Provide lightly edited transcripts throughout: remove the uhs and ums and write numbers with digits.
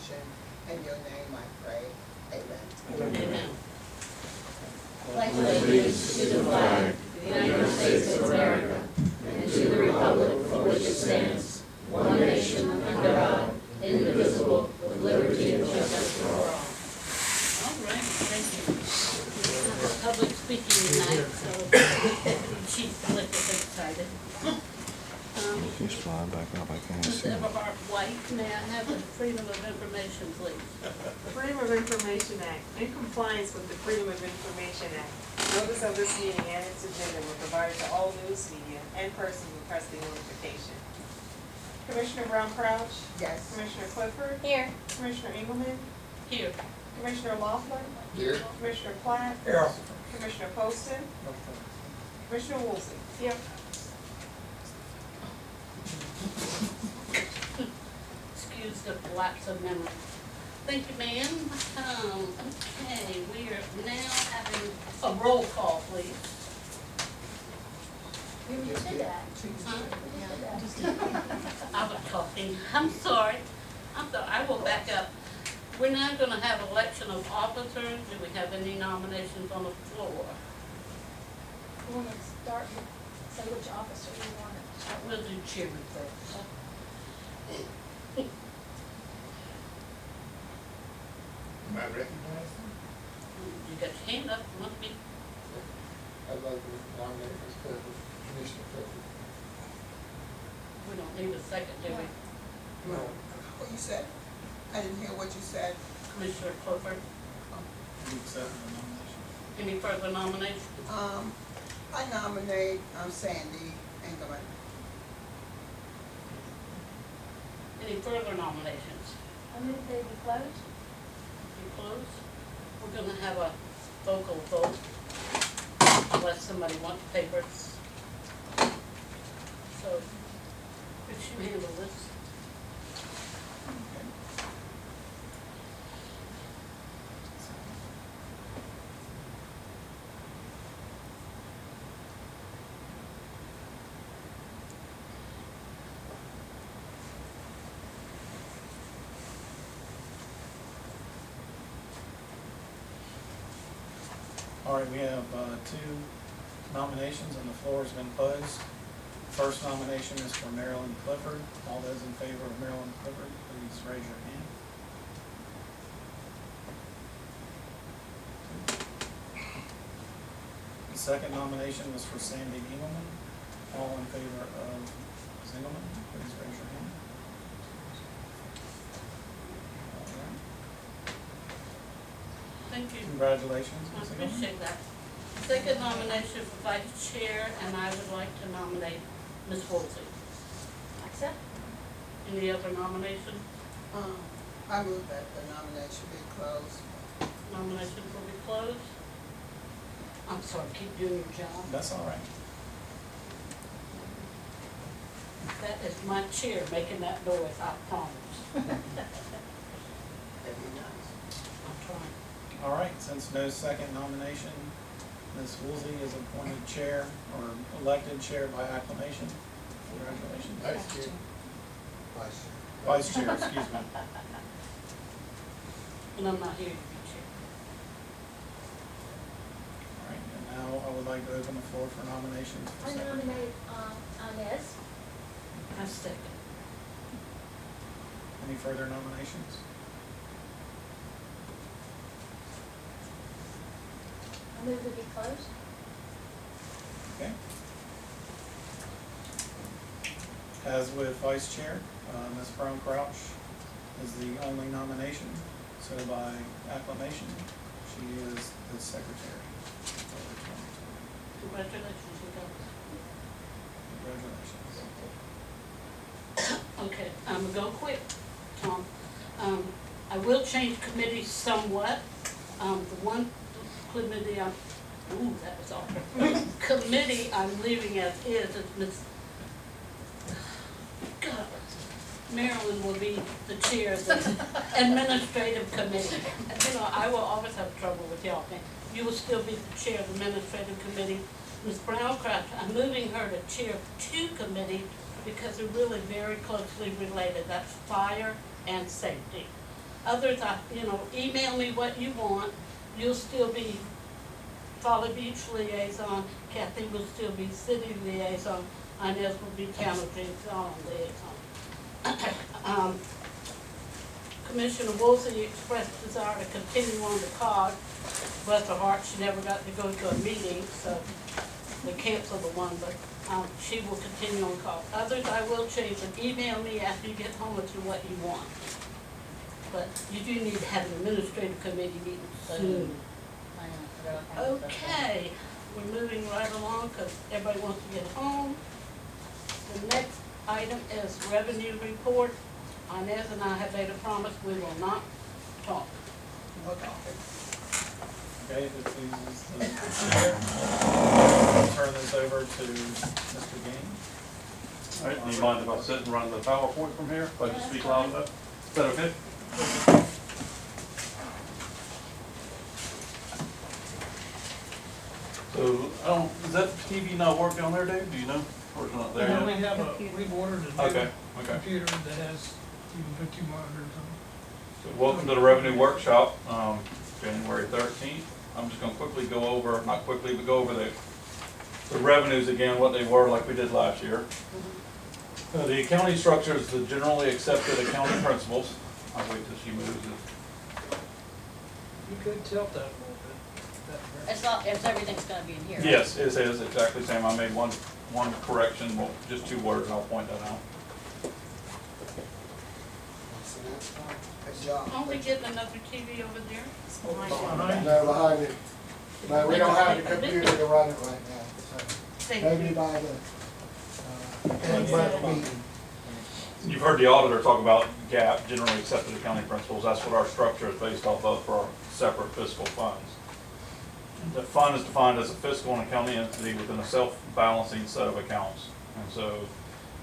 Constitution. In your name I pray. Amen. Amen. Pledge allegiance to the flag of the United States of America and to the republic for which it stands, one nation under God, indivisible, with liberty and justice for all. All right, thank you. Public speaking tonight, so she's a little bit excited. He's flying back up, I can't Ms. see him. Everhart White, may I have the Freedom of Information, please? The Freedom of Information Act, in compliance with the Freedom of Information Act, notice of this meeting and its agenda were provided to all news media and persons requesting notification. Commissioner Brown Crouch, Yes. Commissioner Clifford, Here. Commissioner Engelmann, Here. Commissioner Laughlin, Here. Commissioner Platt, Here. Commissioner Poston, Commissioner Woolsey. Here. Excuse the lapse of memory. Thank you, ma'am. Okay, we are now having a roll call, please. We did that. I was talking. I'm sorry. I will back up. We're now going to have election of officers. Do we have any nominations on the floor? You want to start with, say which officer you want to start with? We'll do chairman first. Am I recognized? You got your hand up. Must be. I'd like to nominate Ms. Clifford, Commissioner Clifford. We don't need a second, do we? No. What you said? I didn't hear what you said. Commissioner Clifford. You accept the nomination? Any further nominations? I nominate Sandy Engelmann. Any further nominations? I move they be closed. You close? We're gonna have a vocal vote unless somebody wants papers. So, could you handle this? All right, we have two nominations and the floor has been closed. First nomination is for Marilyn Clifford. All those in favor of Marilyn Clifford, please raise your hand. The second nomination was for Sandy Engelmann. All in favor of Ms. Engelmann, please raise your hand. All right. Thank you. Congratulations, I Ms. Engelmann. appreciate that. Second nomination for vice chair, and I would like to nominate Ms. Woolsey. Accept. Any other nomination? I move that the nomination be closed. Nominations will be closed. I'm sorry, keep doing your job. That's all right. That is my chair making that noise, I promise. That'd be nice. I'm trying. All right, since no second nomination, Ms. Woolsey is appointed chair or elected chair by acclamation. Congratulations. Vice Chair. Vice Chair. Vice chair, excuse me. And I'm not here to be chair. All right, and now I would like to open the floor for nominations for I secretary. nominate Inez. I second. Any further nominations? I move to be closed. Okay. As with vice chair, Ms. Brown Crouch is the only nomination, so by acclamation, she is the secretary for the 2020. Congratulations, you guys. Congratulations. Okay, I'm gonna go quick, Tom. I will change committees somewhat. The one committee that was awful. Committee I'm leaving as is Ms. God, Marilyn will be the chair of the administrative committee. You know, I will always have trouble with y'all. You will still be the chair of the administrative committee. Ms. Brown Crouch, I'm moving her to chair of two committees because they're really very closely related. That's fire and safety. Others, email me what you want. You'll still be Folly Beach liaison, Kathy will still be city liaison, Inez will be town of Jamestown liaison. Commissioner Woolsey expressed desire to continue on the COG. Bless her heart, she never got to go to a meeting, so they canceled the one, but she will continue on COG. Others I will change, and email me after you get home with what you want. But you do need to have an administrative committee meeting soon. Okay, we're moving right along because everybody wants to get home. The next item is revenue report. Inez and I have made a promise we will not talk. Okay, if it pleases the chair, I'll turn this over to Mr. Gaines. All right, do you mind if I sit and run the PowerPoint from here, if I just speak loud enough? Is that okay? So, is that TV not working on there, Dave? Do you know? Or is it not there Yeah, yet? we've ordered a Okay, new okay. computer that has, you can put 2 monitors on. So welcome to the revenue workshop, January 13th. I'm just gonna quickly go over, not quickly, but go over the revenues again, what they were like we did last year. The accounting structure is the generally accepted accounting principles. I'll wait till she moves it. You could tilt that a little bit. It's not, everything's gonna be in here. Right? Yes, it is exactly the same. I made one correction, well, just 2 words, and I'll point that out. Good job. Aren't we getting another TV over there? No, behind it. No, we don't have the computer to run it right now, so Thank maybe you. by the meeting. You've heard the auditor talk about GAAP, generally accepted accounting principles. That's what our structure is based off of for our separate fiscal funds. The fund is defined as a fiscal and accounting entity within a self-balancing set of accounts. And so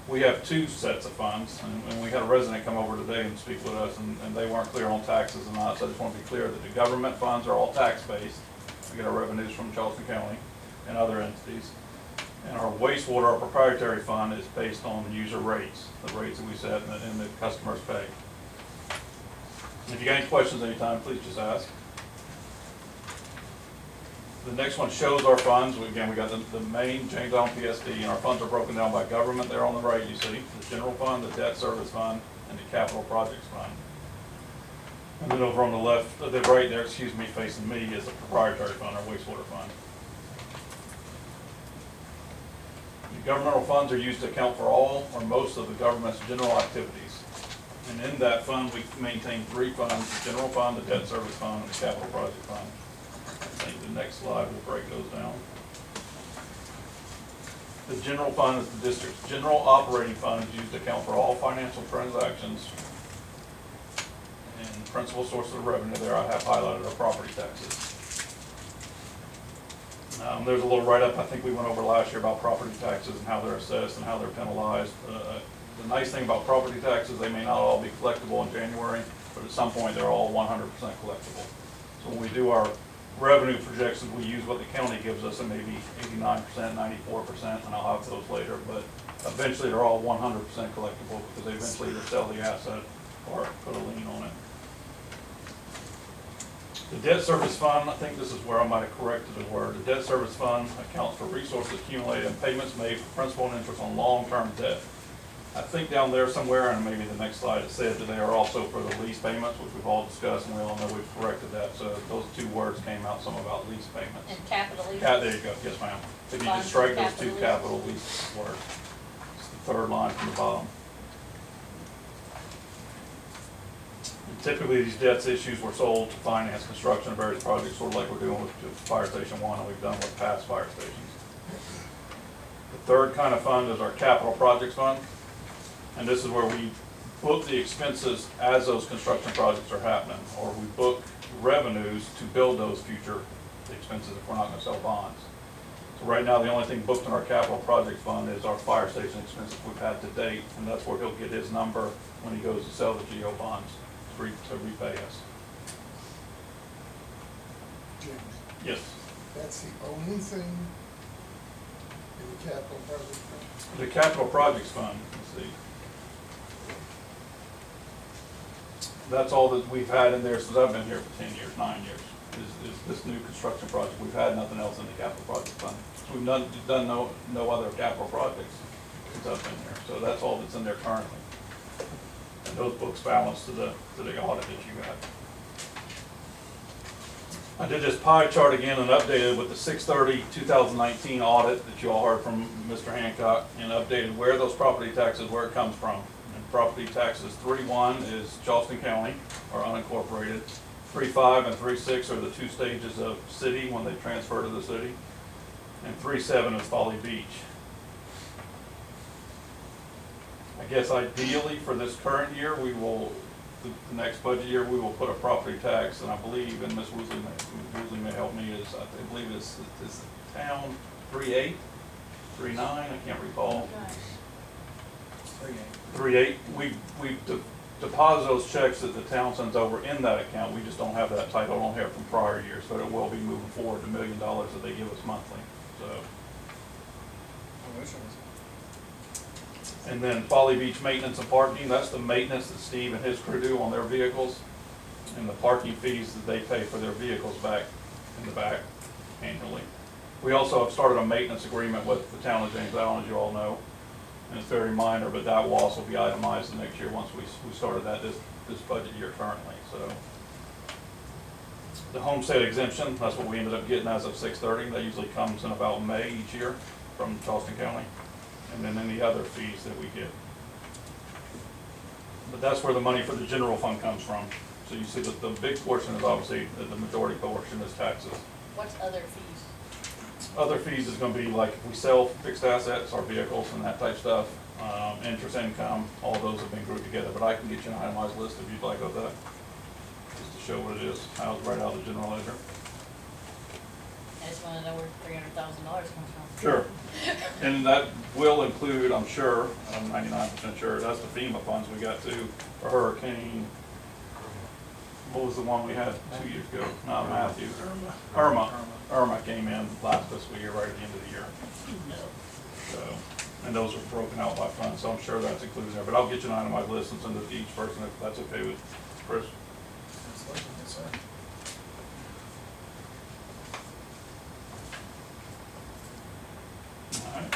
we have 2 sets of funds, and we had a resident come over today and speak with us, and they weren't clear on taxes and not, so I just want to be clear that the government funds are all tax-based. We get our revenues from Charleston County and other entities. And our wastewater, our proprietary fund, is based on user rates, the rates that we set and the customers pay. If you got any questions anytime, please just ask. The next one shows our funds. Again, we got the main Jamestown PSD, and our funds are broken down by government there on the right, you see. The general fund, the debt service fund, and the capital projects fund. And then over on the left, the right there, excuse me, facing me, is the proprietary fund, our wastewater fund. The governmental funds are used to account for all or most of the government's general activities. And in that fund, we maintain 3 funds: the general fund, the debt service fund, and the capital project fund. I think the next slide will break those down. The general fund is the district's general operating fund, is used to account for all financial transactions. And principal sources of revenue there, I have highlighted our property taxes. There's a little write-up I think we went over last year about property taxes and how they're assessed and how they're penalized. The nice thing about property taxes, they may not all be collectible in January, but at some point they're all 100% collectible. So when we do our revenue projections, we use what the county gives us, and maybe 89%, 94%, and I'll have those later, but eventually they're all 100% collectible because they eventually either sell the asset or put a lien on it. The debt service fund, I think this is where I might have corrected the word. The debt service fund accounts for resources accumulated and payments made for principal and interest on long-term debt. I think down there somewhere, and maybe the next slide, it said that they are also for the lease payments, which we've all discussed, and we all know we've corrected that. So those 2 words came out, some about lease payments. And capital leases. Yeah, there you go, yes ma'am. If you just strike those 2 capital lease words, it's the 3rd line from the bottom. And typically, these debts issues were sold to finance construction of various projects, sort of like we're doing with Fire Station 1 and we've done with past fire stations. The 3rd kind of fund is our capital projects fund. And this is where we book the expenses as those construction projects are happening, or we book revenues to build those future expenses if we're not gonna sell bonds. So right now, the only thing booked in our capital projects fund is our fire station expenses we've had to date, and that's where he'll get his number when he goes to sell the GO bonds to repay us. James, Yes. that's the only thing in the capital project fund? The capital projects fund, let's see. that's all that we've had in there since I've been here for 10 years, 9 years, is this new construction project. We've had nothing else in the capital project fund. So we've done no other capital projects since I've been here. So that's all that's in there currently. And those books balance to the audit that you got. I did this pie chart again and updated with the 6/30/2019 audit that you all heard from Mr. Hancock, and updated where those property taxes, where it comes from. And property taxes, 3.1 is Charleston County, or unincorporated. 3.5 and 3.6 are the 2 stages of city when they transfer to the city. And 3.7 is Folly Beach. I guess ideally for this current year, we will, the next budget year, we will put a property tax, and I believe, and Ms. Woosley may help me, is, I believe is the town 3.8, 3.9, I can't recall. 3.8. We deposit those checks that the town sends over in that account. We just don't have that title on here from prior years, so it will be moving forward to $1 million that they give us monthly, so. I wish it was. And then Folly Beach maintenance and parking, that's the maintenance that Steve and his crew do on their vehicles, and the parking fees that they pay for their vehicles back in the back annually. We also have started a maintenance agreement with the town of James Island, as you all know, and it's very minor, but that will also be itemized the next year once we started that this budget year currently, so. The homestead exemption, that's what we ended up getting as of 6/30. That usually comes in about May each year from Charleston County. And then any other fees that we get. But that's where the money for the general fund comes from. So you see that the big portion is obviously, the majority portion is taxes. What's other fees? Other fees is gonna be like if we sell fixed assets, our vehicles and that type stuff, interest income, all those have been grouped together. But I can get you an itemized list if you'd like of that, just to show what it is, how it's right out of the general ledger. I just wanna know where $300,000 comes from. Sure. And that will include, I'm sure, I'm 99% sure, that's the FEMA funds we got too, for Hurricane, what was the one we had 2 years ago? Not Matthew. Irma came in last fiscal year, right at the end of the year. So, and those are broken out by fund, so I'm sure that's included there. But I'll get you an itemized list and send it to each person if that's okay with Chris. Absolutely, yes, sir. Alright.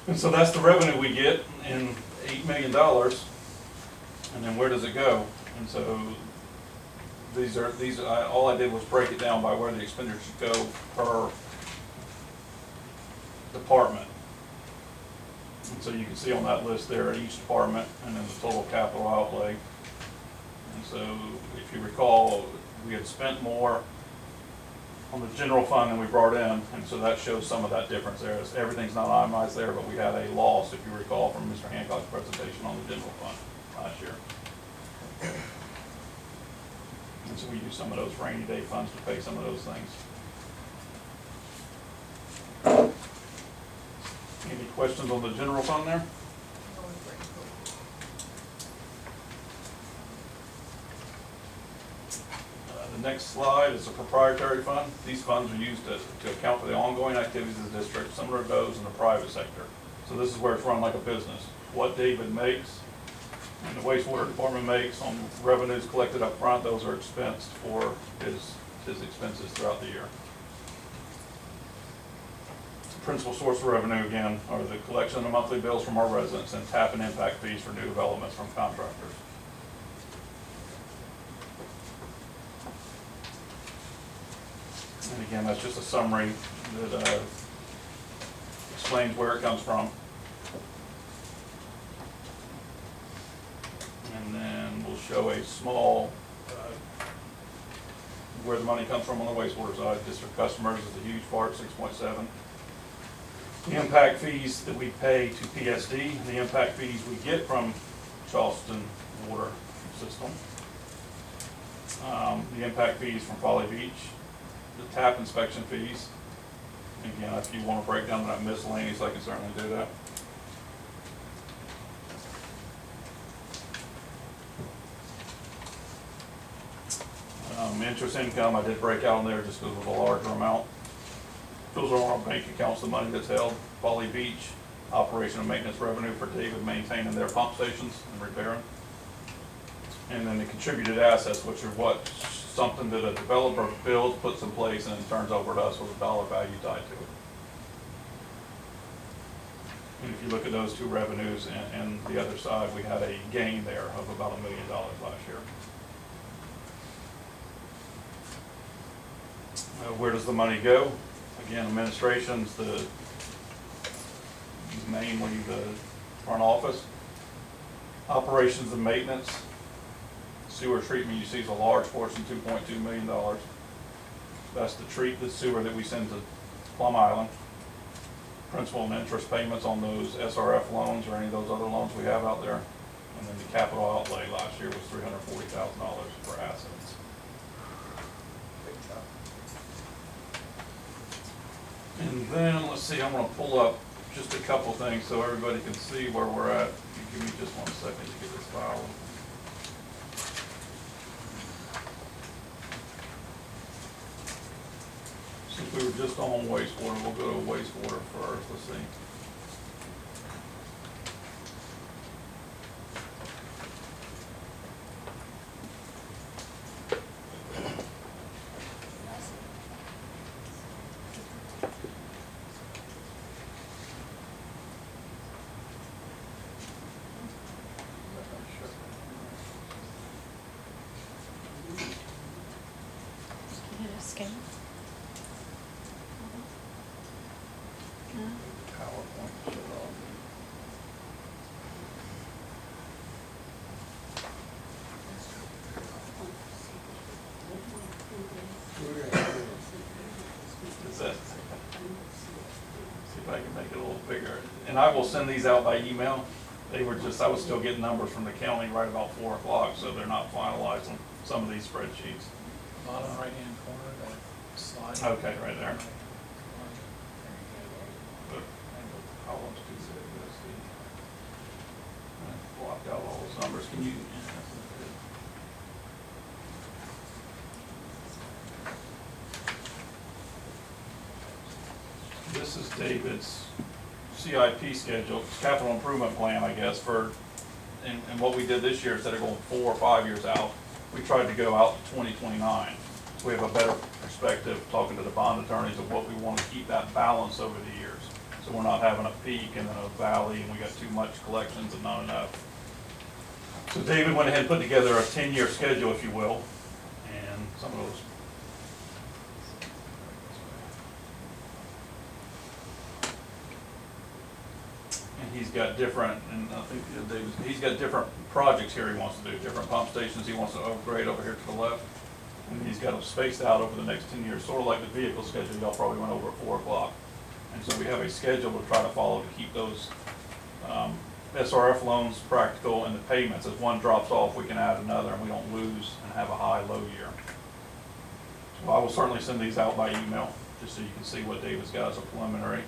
And so that's the revenue we get in $8 million. And then where does it go? And so all I did was break it down by where the expenditures go per department. And so you can see on that list there each department and then the total capital outlay. And so if you recall, we had spent more on the general fund than we brought in, and so that shows some of that difference there. Everything's not itemized there, but we had a loss, if you recall, from Mr. Hancock's presentation on the general fund last year. And so we use some of those rainy day funds to pay some of those things. Any questions on the general fund there? The next slide is a proprietary fund. These funds are used to account for the ongoing activities of the district, similar to those in the private sector. So this is where it's run like a business. What David makes and the wastewater department makes on revenues collected up front, those are expensed for his expenses throughout the year. Principal source of revenue, again, are the collection of monthly bills from our residents and tap and impact fees for new developments from contractors. And again, that's just a summary that explains where it comes from. And then we'll show a small, where the money comes from on the wastewater side. District customers is a huge part, 6.7. The impact fees that we pay to PSD, the impact fees we get from Charleston Water System. The impact fees from Folly Beach. The tap inspection fees. Again, if you want to break down that miscellaneous, I can certainly do that. Interest income, I did break out in there just because of a larger amount. Those are on our bank accounts, the money that's held. Folly Beach, operation and maintenance revenue for David maintaining their pump stations and repairing. And then the contributed assets, which are what, something that a developer builds, puts in place, and then turns over to us with a dollar value tied to it. And if you look at those two revenues and the other side, we had a gain there of about $1 million last year. Where does the money go? Again, administration's mainly the front office. Operations and maintenance. Sewer treatment, you see, is a large portion, $2.2 million. That's to treat the sewer that we send to Plum Island. Principal and interest payments on those SRF loans or any of those other loans we have out there. And then the capital outlay last year was $340,000 for assets. And then, let's see, I'm gonna pull up just a couple things so everybody can see where we're at. If you give me just 1 second to get this file. Since we were just on wastewater, we'll go to wastewater first, let's see. PowerPoint, shut off. Is that? See if I can make it a little bigger. And I will send these out by email. They were just, I was still getting numbers from the county right about 4 o'clock, so they're not finalized on some of these spreadsheets. Bottom right-hand corner, that slide. Okay, right there. But columns too big, let's see. I blocked out all those numbers. Can you? This is David's CIP schedule, capital improvement plan, I guess, for, and what we did this year, instead of going 4 or 5 years out, we tried to go out to 2029. So we have a better perspective, talking to the bond attorneys, of what we want to keep that balance over the years. So we're not having a peak and then a valley, and we got too much collections and not enough. So David went ahead and put together a 10-year schedule, if you will, and some of those. And he's got different, and I think he's got different projects here he wants to do, different pump stations he wants to upgrade over here to the left. And he's got them spaced out over the next 10 years, sort of like the vehicle schedule y'all probably went over at 4 o'clock. And so we have a schedule to try to follow to keep those SRF loans practical, and the payments, as one drops off, we can add another and we don't lose and have a high, low year. So I will certainly send these out by email, just so you can see what David's got as a preliminary.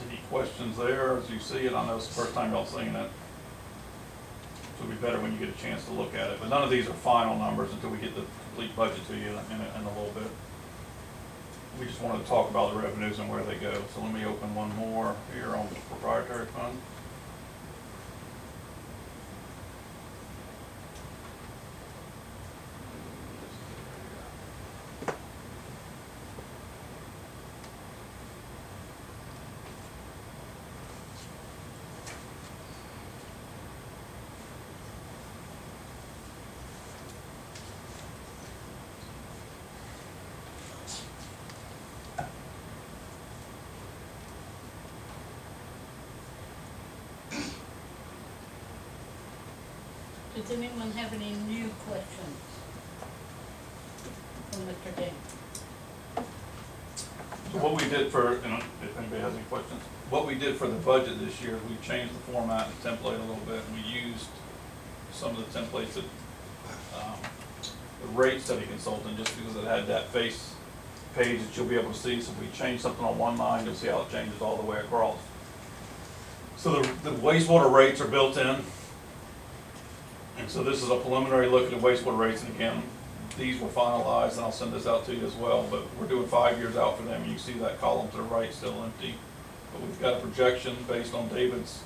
Any questions there as you see it? I know it's the first time y'all seeing it. So it'll be better when you get a chance to look at it. But none of these are final numbers until we get the complete budget to you in a little bit. We just wanted to talk about the revenues and where they go. So let me open one more here on the proprietary fund. Does anyone have any new questions from Mr. Dane? So what we did for, and if anybody has any questions, what we did for the budget this year, we changed the format and template a little bit, and we used some of the templates that, the rate study consultant, just because it had that face page that you'll be able to see. So if we change something on one line, you'll see how it changes all the way across. So the wastewater rates are built in. And so this is a preliminary look at the wastewater rates, and again, these were finalized, and I'll send this out to you as well, but we're doing 5 years out for them. You see that column to the right still empty, but we've got a projection based on David's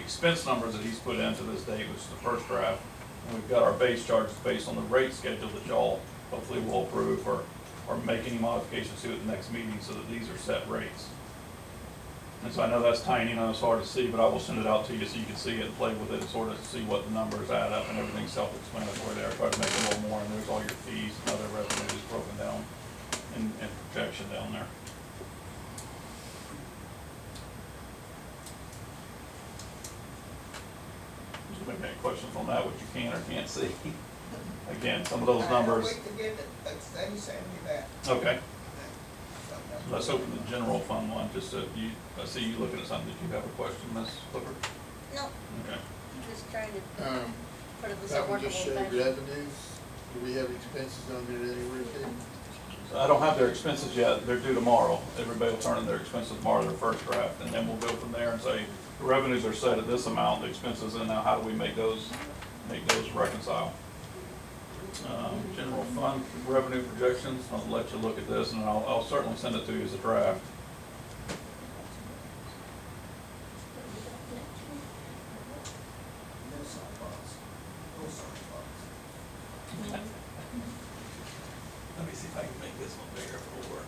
expense numbers that he's put into this date, which is the first draft. And we've got our base charges based on the rate schedule that y'all hopefully will approve or make any modifications to at the next meeting so that these are set rates. And so I know that's tiny, and it's hard to see, but I will send it out to you so you can see it and play with it and sort of see what the numbers add up, and everything's self-explanatory there. I try to make it a little more, and there's all your fees and other revenues broken down and projection down there. Just make any questions on that, what you can or can't see. Again, some of those numbers. Wait to get it, then you send me that. Okay. Let's open the general fund one, just so you, I see you looking at something. Did you have a question, Ms. Clifford? No, Okay. just trying to put this That in one workable just showed fashion. revenues. Do we have expenses on there anywhere, too? I don't have their expenses yet. They're due tomorrow. Everybody will turn in their expenses tomorrow, their first draft, and then we'll go from there and say, the revenues are set at this amount, the expenses, and now how do we make those reconcile? General fund revenue projections, I'll let you look at this, and I'll certainly send it to you as a draft. No softballs. No softballs. Let me see if I can make this one bigger if it'll work.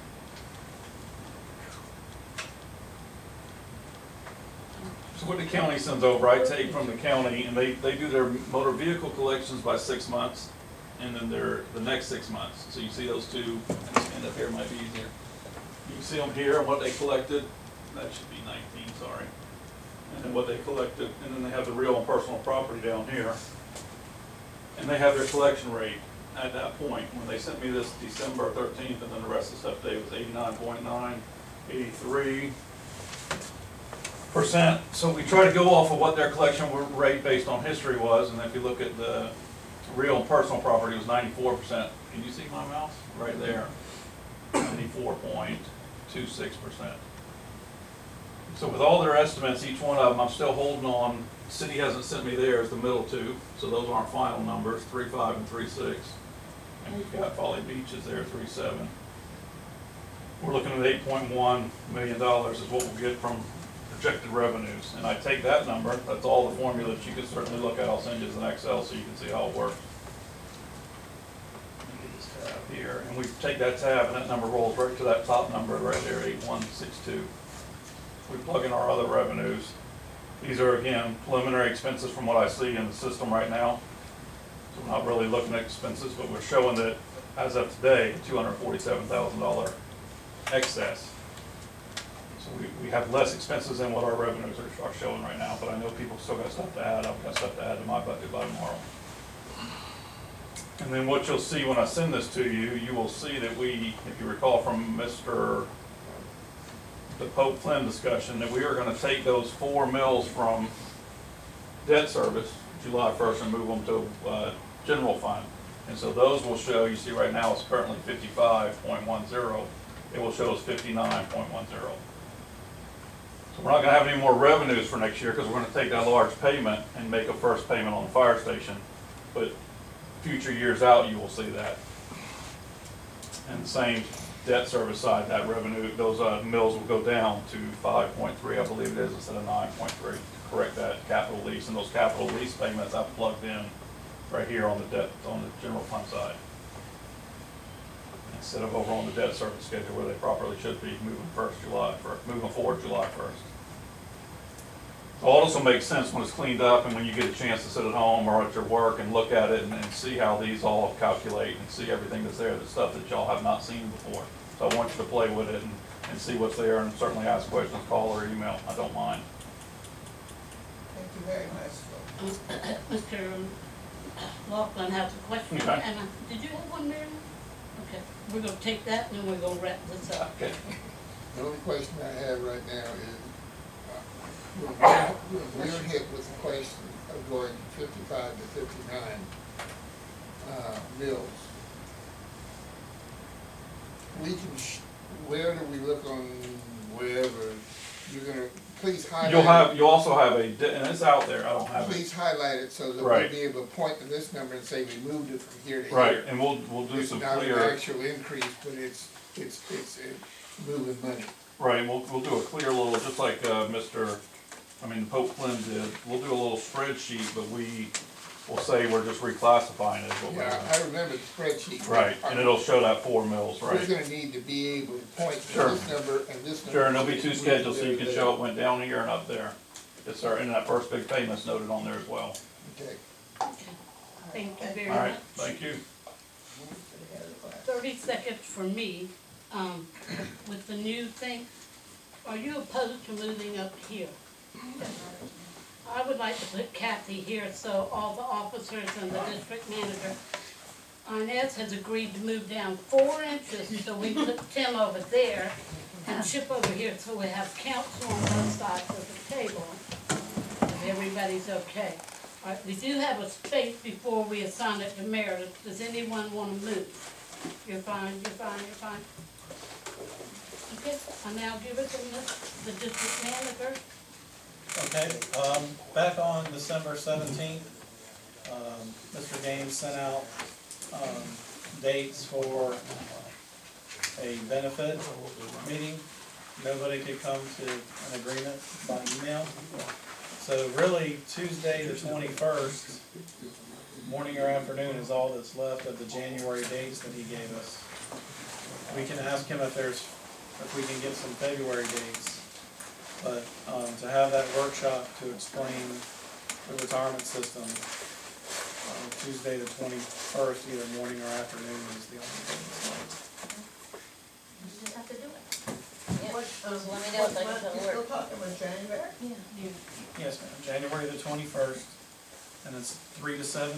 So what the county sends over, I take from the county, and they do their motor vehicle collections by 6 months, and then the next 6 months. So you see those two, stand up here, might be easier. You can see them here and what they collected, that should be 19, sorry. And then what they collected, and then they have the real and personal property down here. And they have their collection rate at that point. When they sent me this December 13th, and then the rest of the stuff today was 89.9, 83%. So we try to go off of what their collection rate based on history was, and if you look at the real and personal property, it was 94%. Can you see my mouse? Right there. 94.26%. So with all their estimates, each one of them, I'm still holding on. City hasn't sent me theirs, the middle two, so those aren't final numbers, 3.5 and 3.6. And we've got Folly Beach is there, 3.7. We're looking at $8.1 million is what we'll get from projected revenues. And I take that number, that's all the formulas you can certainly look at. I'll send you as an Excel so you can see how it works. Let me get this tab here, and we take that tab and that number rolls right to that top number right there, 8162. We plug in our other revenues. These are, again, preliminary expenses from what I see in the system right now. So we're not really looking at expenses, but we're showing that as of today, $247,000 excess. So we have less expenses than what our revenues are showing right now, but I know people still got stuff to add. I've got stuff to add to my budget by tomorrow. And then what you'll see when I send this to you, you will see that we, if you recall from the Pope Flynn discussion, that we are going to take those 4 mills from debt service July 1st and move them to general fund. And so those will show, you see right now it's currently 55.10. It will show us 59.10. So we're not going to have any more revenues for next year because we're going to take that large payment and make a first payment on the fire station. But future years out, you will see that. And the same debt service side, that revenue, those mills will go down to 5.3, I believe it is, instead of 9.3. Correct that capital lease, and those capital lease payments I've plugged in right here on the debt, on the general fund side, instead of over on the debt service schedule where they properly should be moving forward July 1st. So it also makes sense when it's cleaned up and when you get a chance to sit at home or at your work and look at it and see how these all calculate and see everything that's there, the stuff that y'all have not seen before. So I want you to play with it and see what's there, and certainly ask questions, call or email. I don't mind. Thank you very much. Mr. Laughlin has a question, Okay. and did you have one, Mary? Okay, we're gonna take that and then we're gonna wrap this up. Okay. The only question I have right now is, we're hit with the question of going 55 to 59 mills. We can, where do we look on wherever, you're gonna, please highlight. You'll also have and it's out there, I don't have it. Please highlight it so that we'll Right. be able to point to this number and say we moved it from here to here. Right, and we'll do some It's not an clear, actual increase, but it's moving money. right, and we'll do a clear little, just like Mr. I mean, Pope Flynn did, we'll do a little spreadsheet, but we will say we're just reclassifying it as what we're Yeah, doing. I remember the spreadsheet. Right, and it'll show that 4 mills, We're right? gonna need to be able to point to Sure. this number and this number. Sure, and there'll be 2 schedules, so you can show it went down here and up there. Yes, sir, and that first big payment's noted on there as well. Okay. Thank you very All right, much. thank you. 30 seconds for me, with the new thing, are you opposed to moving up here? I would like to put Kathy here so all the officers and the district manager, Inez has agreed to move down 4 inches, so we put Tim over there and Chip over here, so we have council on both sides of the table, if everybody's okay. All right, we do have a space before we assign it to Meredith. Does anyone want to move? You're fine, you're fine, you're fine. Okay, I now give it to the district manager. Okay, back on December 17th, Mr. Gaines sent out, dates for a benefit meeting. Nobody could come to an agreement by email. So really, Tuesday the 21st, morning or afternoon is all that's left of the January dates that he gave us. We can ask him if we can get some February dates. But, to have that workshop to explain the retirement system, Tuesday the 21st, either morning or afternoon is the only thing that's left. You just have to do it. Yeah, What, just let me know if I can tell you're work. still talking about January? Yeah. Yes, ma'am, January the 21st, and it's 3 to 7.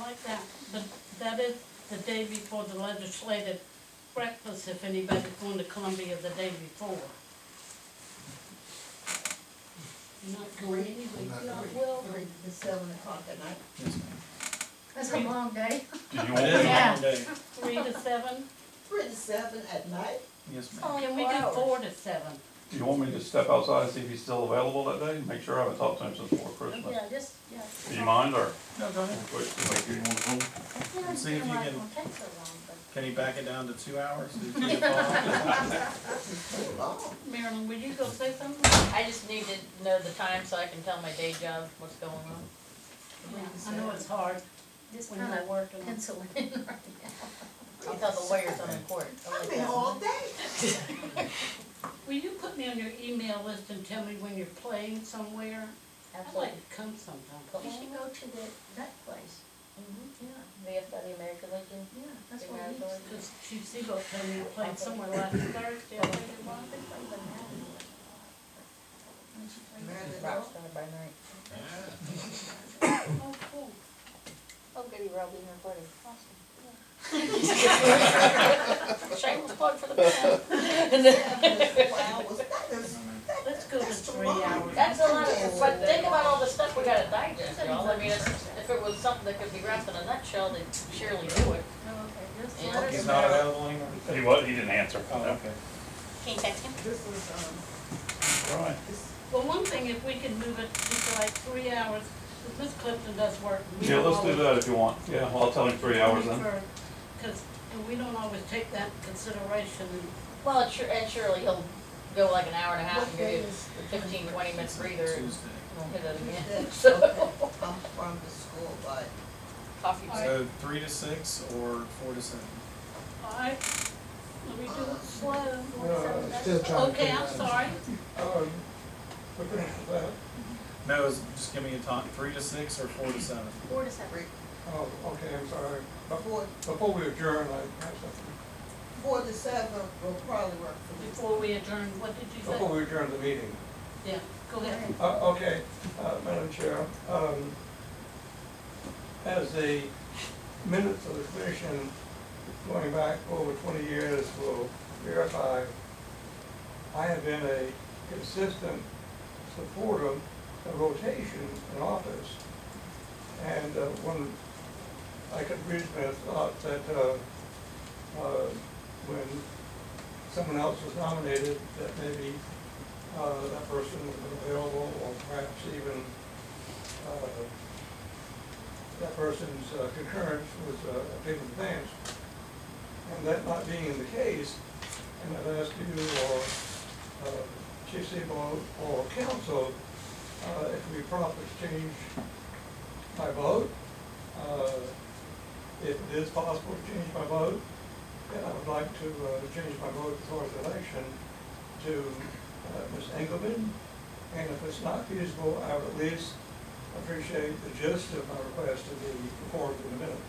Like that, but that is the day before the legislative breakfast, if anybody's going to Columbia the day before. You're not going anyway, No, well, 3 to 7 o'clock at night. Yes, ma'am. That's a long day. Did you It want is a me, long day. 3 to 7, 3 to 7 at night? Yes, ma'am. can we do 4 to 7? do you want me to step outside and see if he's still available that day? Make sure I haven't talked to him since before Christmas. Yeah, just, yeah. Do you mind, or? No, go ahead. Wait, like, you want to go? Yeah, See if you why it can- won't take so long, but. Can you back it down to 2 hours? Do 2 to 5? Too long. Marilyn, will you go say something? I just need to know the time so I can tell my day job what's going on. Yeah, I know it's hard Just when kind you're of working. pencil it in right now. I'll tell the lawyers I'm in court. I like I've been that. all day. Will you put me on your email list and tell me when you're playing somewhere? I'd Absolutely. like to come sometime. You should go to that place. Yeah, VFW American Legion. Yeah, that's That's what what we it is, because Chief Seagull told me you played somewhere last Thursday, I think it was. Marilyn, Rockstar by night. Oh, cool. Oh, goody, Rob, be here party. Shameless plug for the band. 4 hours, Let's go to That's too 3 long. hours. That's a lot of, but think about all the stuff we gotta digest, y'all. I mean, if it was something that could be wrapped in a nutshell, they'd surely do it. Yeah. He's not available anymore? He was, he didn't answer. Oh, okay. Can you text him? this was, Right. Well, one thing, if we can move it to like 3 hours, if Miss Clifton does work. we Yeah, don't let's do always that if you want. Yeah, well, I'll tell him 3 hours then. Because we don't always take that into consideration. Well, and surely he'll go like an hour and a half what and day give you is the 15, 20 minutes breather and Tuesday. we'll hit it again. Tuesday? Okay, I'm from the school, but Coffee break. So 3 to 6 or 4 to 7? All right, let me do it slow. Still trying to. Okay, I'm sorry. We're finished with that. No, just give me a time, 3 to 6 or 4 to 7? 4 to 7. Oh, okay, I'm sorry. 4, Before we adjourn, I have something. 4 to 7 will probably work for me. Before we adjourn, what did you say? Before we adjourn the meeting. Yeah, go ahead. Okay, Madam Chair, as the minutes of the commission going back over 20 years will verify, I have been a consistent supporter of rotation in office. And when I could originally have thought that when someone else was nominated, that maybe that person would have been available, or perhaps even that person's concurrence was a big advance. And that not being the case, and I've asked you or Chief Sebo or council, if we properly change my vote, if it is possible to change my vote, then I would like to change my vote as far as the election to Ms. Engelman. And if it's not feasible, I would at least appreciate the gist of my request to be recorded in the minutes.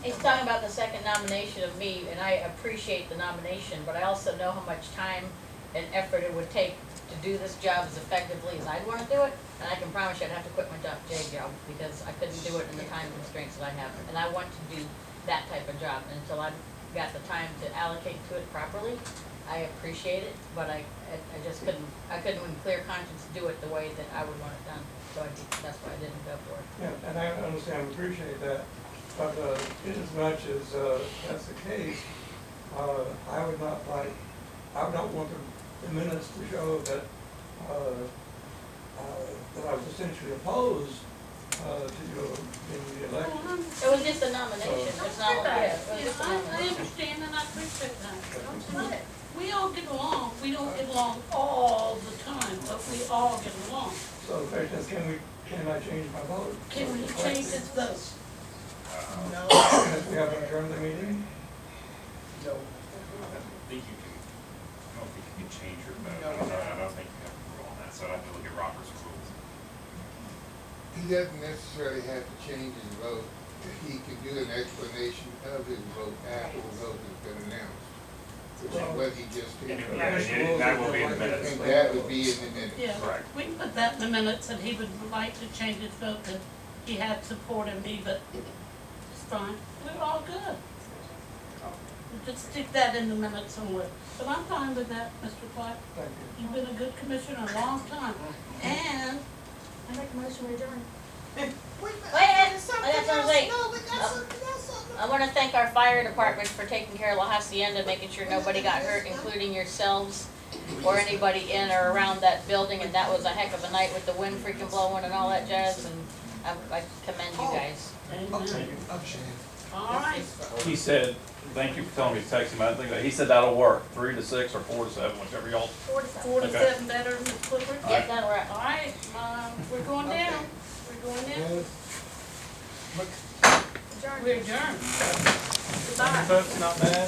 He's talking about the second nomination of me, and I appreciate the nomination, but I also know how much time and effort it would take to do this job as effectively as I'd wanna do it, and I can promise you I'd have to quit my day job, because I couldn't do it in the time constraints that I have, and I want to do that type of job, and until I've got the time to allocate to it properly, I appreciate it, but I just couldn't, in clear conscience do it the way that I would want it done, so that's why I didn't go for it. Yeah, and I understand, appreciate that, but in as much as that's the case, I would not want the minutes to show that that I was essentially opposed to you in the election. It was just a nomination, it's not like, yeah, it was just a I nomination. understand and I appreciate that. We all get along, we don't get along all the time, but we all get along. So the question is, can I change my vote? Can we change this vote? If we have adjourned the meeting? No. I don't think you can change your vote. I don't think you have to rule on that, so I'd have to look at Robert's rules. He doesn't necessarily have to change his vote. He can do an explanation of his vote after the vote has been announced. Which is what he just did. And that will be in the minutes. And that would be in the minutes. Yeah, Correct. we can put that in the minutes that he would like to change his vote, that he had supported me, but it's fine, we're all good. We'll just stick that in the minutes somewhere, but I'm fine with that, Mr. Clark. Thank you. You've been a good commissioner a long time, and I make a motion to adjourn. Wait a minute, that's what I'm saying. No, but that's something. I wanna thank our fire department for taking care of La Hacienda, making sure nobody got hurt, including yourselves or anybody in or around that building, and that was a heck of a night with the wind freaking blowing and all that jazz, and I commend you guys. amen. All right, He said, thank you for telling me to text him, I didn't think that, he said that'll work, 3 to 6 or 4 to 7, whichever y'all. 4 to 7. 4 to 7 better, Ms. Clifford? Yep, that'll work. All right, we're going down, we're going down, Adjourn. we're adjourned. Folks, not bad.